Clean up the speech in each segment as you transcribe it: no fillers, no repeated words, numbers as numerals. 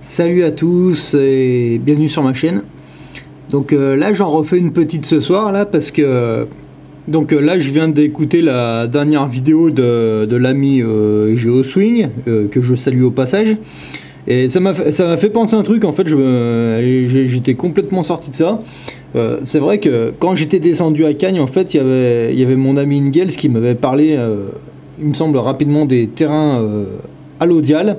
Salut à tous et bienvenue sur ma chaîne. Donc là j'en refais une petite ce soir là parce que là je viens d'écouter la dernière vidéo de l'ami GeoSwing que je salue au passage, et ça m'a fait penser un truc en fait. J'étais complètement sorti de ça. C'est vrai que quand j'étais descendu à Cagnes en fait il y avait mon ami Ingels qui m'avait parlé il me semble rapidement des terrains à l'Audial.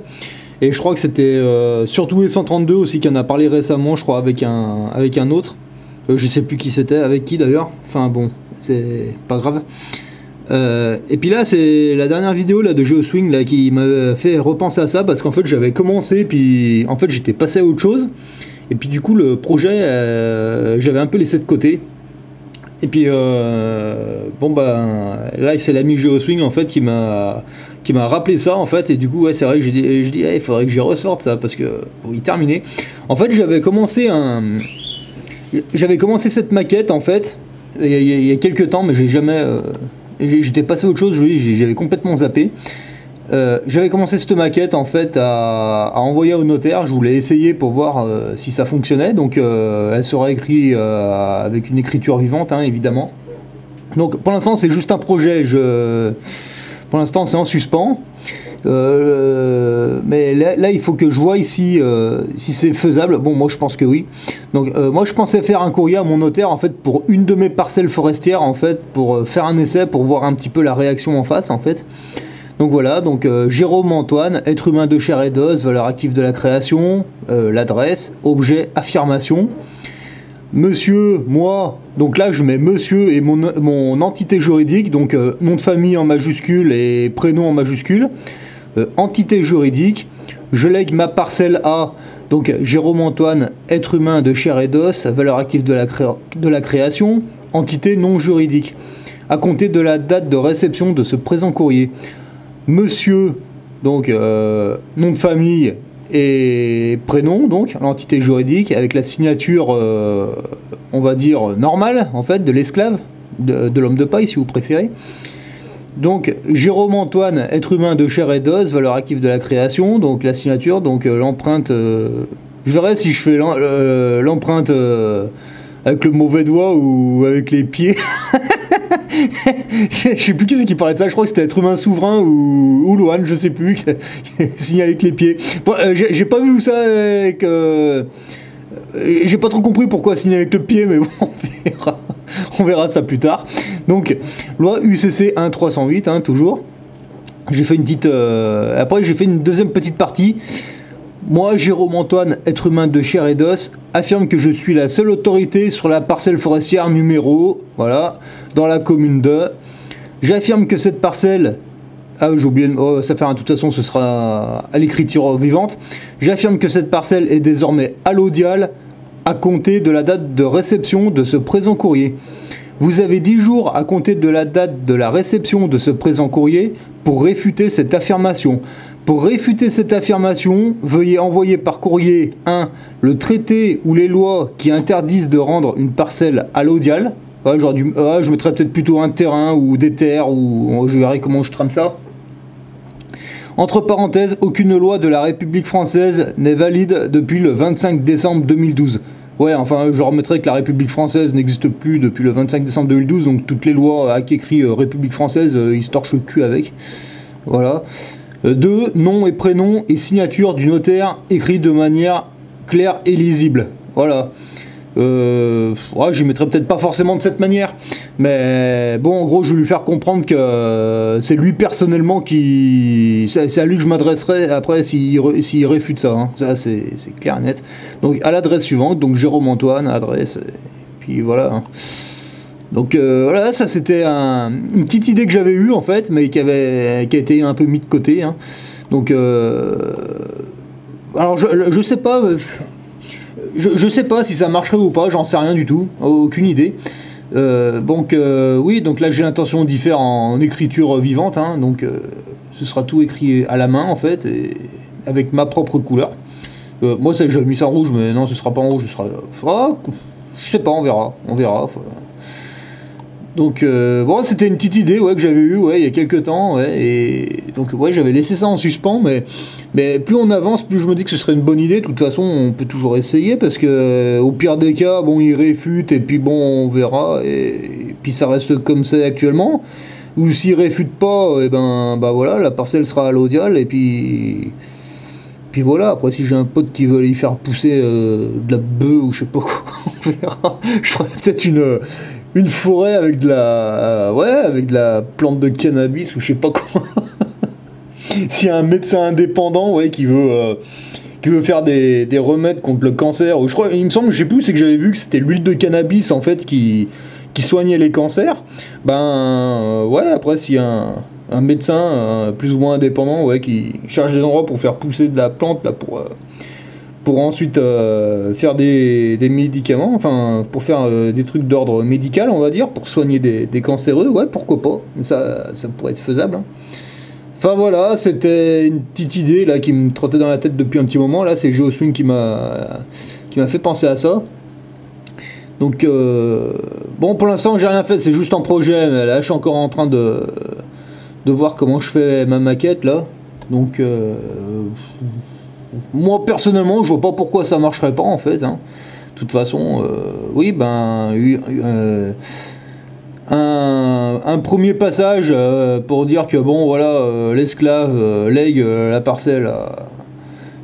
Et je crois que c'était surtout E132 aussi qui en a parlé récemment, je crois, avec un autre. Je sais plus qui c'était, avec qui d'ailleurs. Enfin bon, c'est pas grave. Et puis là, c'est la dernière vidéo là, de GeoSwing là, qui m'a fait repenser à ça, parce qu'en fait j'avais commencé, puis en fait j'étais passé à autre chose. Et puis du coup le projet, j'avais un peu laissé de côté. Et puis bon bah là c'est l'ami GeoSwing en fait qui m'a rappelé ça en fait, et du coup ouais c'est vrai que j'ai dit il faudrait que je ressorte ça parce que pour y terminer. En fait j'avais commencé cette maquette en fait il y a quelques temps, mais j'ai jamais j'étais passé à autre chose, j'avais complètement zappé. J'avais commencé cette maquette en fait à envoyer au notaire. Je voulais essayer pour voir si ça fonctionnait. Donc elle sera écrite avec une écriture vivante, hein, évidemment. Donc pour l'instant c'est juste un projet. Pour l'instant c'est en suspens. Mais là il faut que je vois ici si c'est faisable. Bon, moi je pense que oui. Donc moi je pensais faire un courrier à mon notaire en fait pour une de mes parcelles forestières en fait, pour faire un essai, pour voir un petit peu la réaction en face en fait. Donc voilà, donc Jérôme Antoine, être humain de chair et d'os, valeur active de la création, l'adresse, objet, affirmation. Monsieur, moi, donc là je mets monsieur et mon entité juridique, donc nom de famille en majuscule et prénom en majuscule. Entité juridique, je lègue ma parcelle à, donc Jérôme Antoine, être humain de chair et d'os, valeur active de la création, entité non juridique, à compter de la date de réception de ce présent courrier. Monsieur, donc nom de famille et prénom, donc l'entité juridique, avec la signature, on va dire normale en fait, de l'esclave, de l'homme de paille si vous préférez. Donc Jérôme Antoine, être humain de chair et d'os, valeur active de la création, donc la signature, donc l'empreinte. Je verrai si je fais l'empreinte avec le mauvais doigt ou avec les pieds. Je sais plus qui c'est qui parlait de ça, je crois que c'était être humain souverain ou Loane, je sais plus, signé avec les pieds. Bon, j'ai pas vu ça avec. J'ai pas trop compris pourquoi signer avec le pied, mais bon, on verra ça plus tard. Donc, loi UCC 1308, hein, toujours. J'ai fait une petite. Après, j'ai fait une deuxième petite partie. Moi, Jérôme Antoine, être humain de chair et d'os, affirme que je suis la seule autorité sur la parcelle forestière numéro, voilà, dans la commune de. J'affirme que cette parcelle, ah j'ai oublié, oh, ça fait de toute façon ce sera à l'écriture vivante. J'affirme que cette parcelle est désormais à l'Audial, à compter de la date de réception de ce présent courrier. Vous avez 10 jours à compter de la date de la réception de ce présent courrier pour réfuter cette affirmation. Pour réfuter cette affirmation, veuillez envoyer par courrier 1. Le traité ou les lois qui interdisent de rendre une parcelle à l'Audial. Je mettrais peut-être plutôt un terrain ou des terres, ou je verrai comment je trame ça. Entre parenthèses, aucune loi de la République française n'est valide depuis le 25 décembre 2012. Ouais, enfin, je remettrai que la République française n'existe plus depuis le 25 décembre 2012, donc toutes les lois avec écrit République française, ils se torchent le cul avec. Voilà. 2. Nom et prénom et signature du notaire écrit de manière claire et lisible. Voilà. Ouais, je mettrais peut-être pas forcément de cette manière, mais bon, en gros, je vais lui faire comprendre que c'est lui personnellement qui. C'est à lui que je m'adresserai après s'il réfute ça. Hein. Ça, c'est clair et net. Donc, à l'adresse suivante, donc Jérôme Antoine, adresse, et puis voilà. Hein. Donc voilà, ça c'était une petite idée que j'avais eue en fait, mais qui a été un peu mis de côté. Hein. Donc, alors je sais pas. Je sais pas si ça marcherait ou pas, j'en sais rien du tout, aucune idée. Oui, donc là j'ai l'intention d'y faire en écriture vivante, hein, donc ce sera tout écrit à la main en fait, et avec ma propre couleur. Moi j'avais mis ça en rouge, mais non, ce sera pas en rouge, ce sera. Je sais pas, on verra. Donc bon, c'était une petite idée ouais, que j'avais eue ouais, il y a quelques temps, ouais, et donc ouais, j'avais laissé ça en suspens, mais plus on avance, plus je me dis que ce serait une bonne idée. De toute façon, on peut toujours essayer, parce que au pire des cas, bon, il réfute, et puis bon, on verra, et puis ça reste comme c'est actuellement. Ou s'il réfute pas, et ben bah voilà, la parcelle sera à l'Audial, et puis voilà. Après, si j'ai un pote qui veut y faire pousser de la bœuf ou je sais pas quoi, on verra. Je ferai peut-être une forêt avec de la ouais, avec de la plante de cannabis ou je sais pas comment. S'il y a un médecin indépendant ouais, qui veut faire des remèdes contre le cancer, ou je crois, il me semble, je sais plus, c'est que j'avais vu que c'était l'huile de cannabis en fait qui soignait les cancers. Ben ouais, après s'il y a un médecin plus ou moins indépendant ouais, qui cherche des endroits pour faire pousser de la plante là, pour ensuite faire des médicaments, enfin pour faire des trucs d'ordre médical on va dire, pour soigner des cancéreux, ouais pourquoi pas, ça pourrait être faisable hein. Enfin voilà, c'était une petite idée là qui me trottait dans la tête depuis un petit moment, là c'est GeoSwing qui m'a fait penser à ça. Donc bon, pour l'instant j'ai rien fait, c'est juste un projet, mais là je suis encore en train de voir comment je fais ma maquette là. Donc moi personnellement je vois pas pourquoi ça marcherait pas en fait hein. De toute façon oui ben un premier passage pour dire que bon voilà l'esclave lègue la parcelle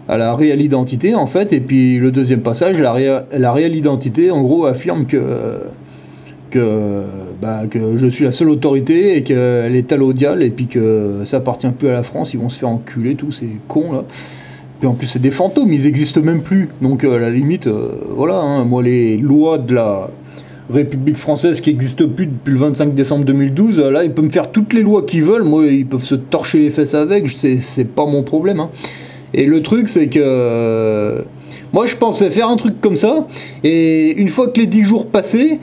à la réelle identité en fait, et puis le deuxième passage, la réelle identité en gros affirme que je suis la seule autorité et qu'elle est à l'Audial, et puis que ça appartient plus à la France, ils vont se faire enculer tous ces cons là. Puis en plus c'est des fantômes, ils existent même plus, donc à la limite voilà hein, moi les lois de la République française qui n'existe plus depuis le 25 décembre 2012, là ils peuvent me faire toutes les lois qu'ils veulent, moi ils peuvent se torcher les fesses avec, c'est pas mon problème hein. Et le truc c'est que moi je pensais faire un truc comme ça, et une fois que les 10 jours passés,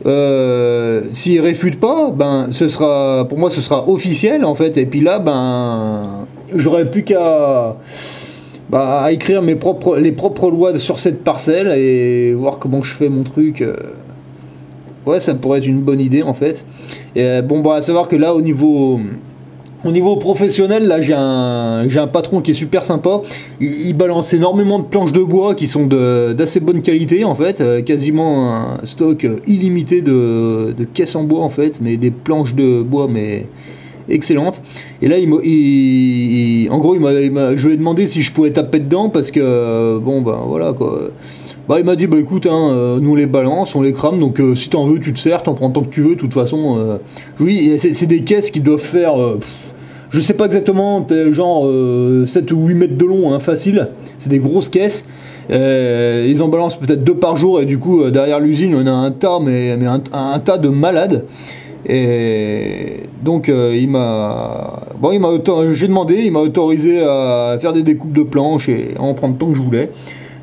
s'ils réfutent pas, ben ce sera, pour moi ce sera officiel en fait, et puis là ben j'aurais plus qu'à à écrire les propres lois sur cette parcelle et voir comment je fais mon truc. Ouais, ça pourrait être une bonne idée en fait. Et bon, bah à savoir que là au niveau professionnel, là j'ai un patron qui est super sympa. Il balance énormément de planches de bois qui sont d'assez bonne qualité en fait, quasiment un stock illimité de caisses en bois en fait, mais des planches de bois mais excellentes. Et là en gros je lui ai demandé si je pouvais taper dedans, parce que bon bah voilà quoi. Bah il m'a dit bah écoute hein, nous on les balance, on les crame, donc si t'en veux tu te sers, t'en prends tant que tu veux, de toute façon oui, c'est des caisses qui doivent faire je sais pas exactement, genre 7 ou 8 mètres de long hein, facile, c'est des grosses caisses. Ils en balancent peut-être 2 par jour, et du coup derrière l'usine on a un tas, mais un tas de malades. Et donc j'ai demandé, il m'a autorisé à faire des découpes de planches et à en prendre tant que je voulais.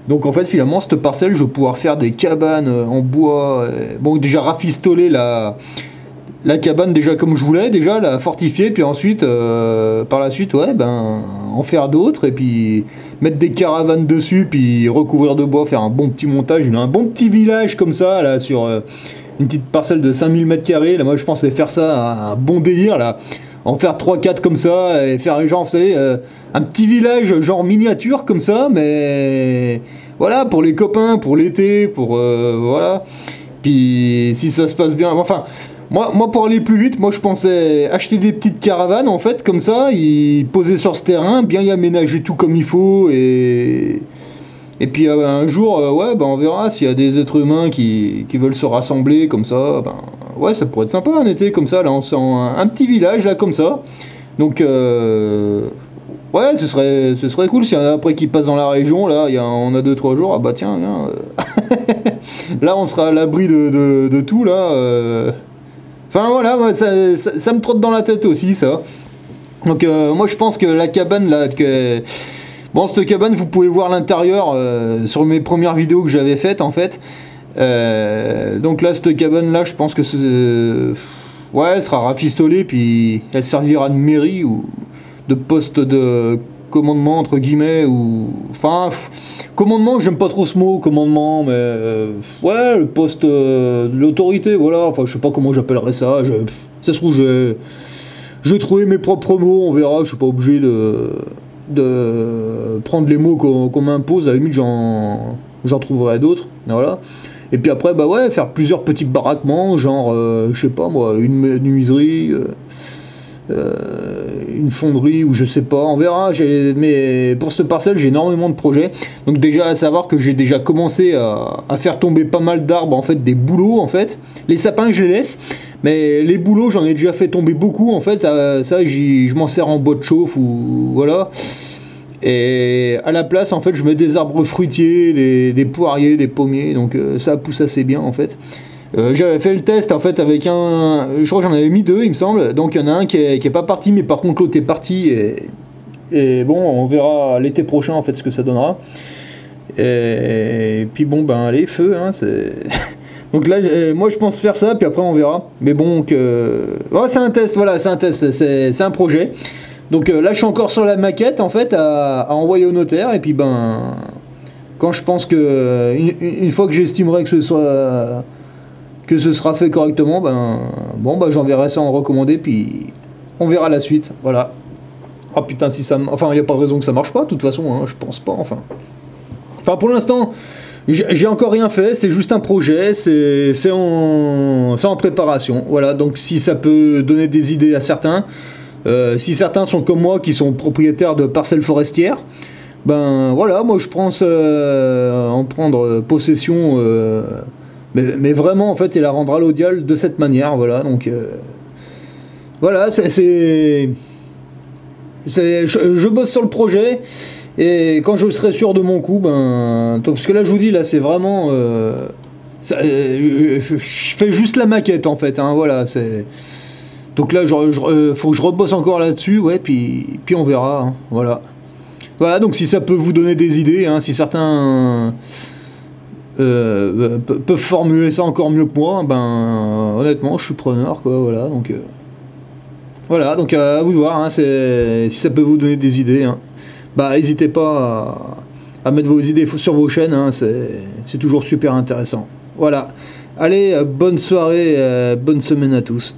Donc en fait finalement cette parcelle je vais pouvoir faire des cabanes en bois, bon déjà rafistoler la cabane déjà comme je voulais, déjà la fortifier, puis ensuite par la suite ouais ben en faire d'autres, et puis mettre des caravanes dessus, puis recouvrir de bois, faire un bon petit montage, un bon petit village comme ça là sur une petite parcelle de 5000 m². Là moi je pensais faire ça un bon délire là, en faire 3-4 comme ça, et faire genre vous savez un petit village genre miniature comme ça, mais voilà, pour les copains, pour l'été, pour voilà. Puis si ça se passe bien, enfin moi pour aller plus vite, moi je pensais acheter des petites caravanes en fait comme ça, y poser sur ce terrain, bien y aménager tout comme il faut, et puis un jour ouais ben on verra s'il y a des êtres humains qui veulent se rassembler comme ça, ben ouais ça pourrait être sympa un été comme ça, là on sent un petit village là comme ça. Donc ouais, ce serait cool s'il y en a après qui passent dans la région, là, on a 2-3 jours, ah bah tiens, là on sera à l'abri de tout, là. Enfin voilà, ouais, ça me trotte dans la tête aussi, ça. Donc moi je pense que la cabane, là, bon, cette cabane, vous pouvez voir l'intérieur sur mes premières vidéos que j'avais faites, en fait. Donc là, cette cabane-là, je pense que ouais, elle sera rafistolée, puis elle servira de mairie ou de poste de commandement entre guillemets, ou enfin Commandement, j'aime pas trop ce mot, commandement, mais ouais, le poste de l'autorité, voilà, enfin je sais pas comment j'appellerais ça, ça se trouve je vais trouver mes propres mots, on verra, je suis pas obligé de prendre les mots qu'on m'impose, à la limite j'en trouverai d'autres, voilà. Et puis après, bah ouais, faire plusieurs petits baraquements, genre, je sais pas moi, une menuiserie, une fonderie, ou je sais pas, on verra. Mais pour cette parcelle, j'ai énormément de projets. Donc déjà, à savoir que j'ai déjà commencé à faire tomber pas mal d'arbres, en fait, des bouleaux, en fait. Les sapins, je les laisse. Mais les bouleaux, j'en ai déjà fait tomber beaucoup, en fait. Ça, je m'en sers en bois de chauffe, ou voilà. Et à la place, en fait, je mets des arbres fruitiers, des poiriers, des pommiers, donc ça pousse assez bien, en fait. J'avais fait le test, en fait, avec je crois que j'en avais mis 2, il me semble, donc il y en a un qui est pas parti, mais par contre l'autre est parti, et bon, on verra l'été prochain, en fait, ce que ça donnera. Et puis bon, ben, allez, feu, hein, c'est... Donc là, moi, je pense faire ça, puis après, on verra. Mais bon, ouais, c'est un test, voilà, c'est un test, c'est un projet. Donc là, je suis encore sur la maquette, en fait, à envoyer au notaire. Et puis, ben, quand je pense que une fois que j'estimerai que ce sera fait correctement, ben, bon, ben, j'enverrai ça en recommandé, puis on verra la suite. Voilà. Oh putain, si ça... Enfin, il n'y a pas de raison que ça marche pas, de toute façon, hein, je pense pas, enfin. Enfin, pour l'instant, j'ai encore rien fait, c'est juste un projet, c'est en préparation. Voilà, donc si ça peut donner des idées à certains... si certains sont comme moi qui sont propriétaires de parcelles forestières, ben voilà, moi je pense en prendre possession, mais vraiment en fait, et la rendre allodiale de cette manière, voilà, donc voilà, je bosse sur le projet, et quand je serai sûr de mon coup, ben, parce que là je vous dis, là c'est vraiment, je fais juste la maquette en fait, hein, voilà, c'est... Donc là, faut que je rebosse encore là-dessus, ouais, puis on verra, hein, voilà. Voilà, donc si ça peut vous donner des idées, hein, si certains peuvent formuler ça encore mieux que moi, ben honnêtement, je suis preneur, quoi, voilà, donc à vous de voir, hein, si ça peut vous donner des idées, hein. Bah n'hésitez pas à mettre vos idées sur vos chaînes, hein, c'est toujours super intéressant. Voilà, allez, bonne soirée, bonne semaine à tous.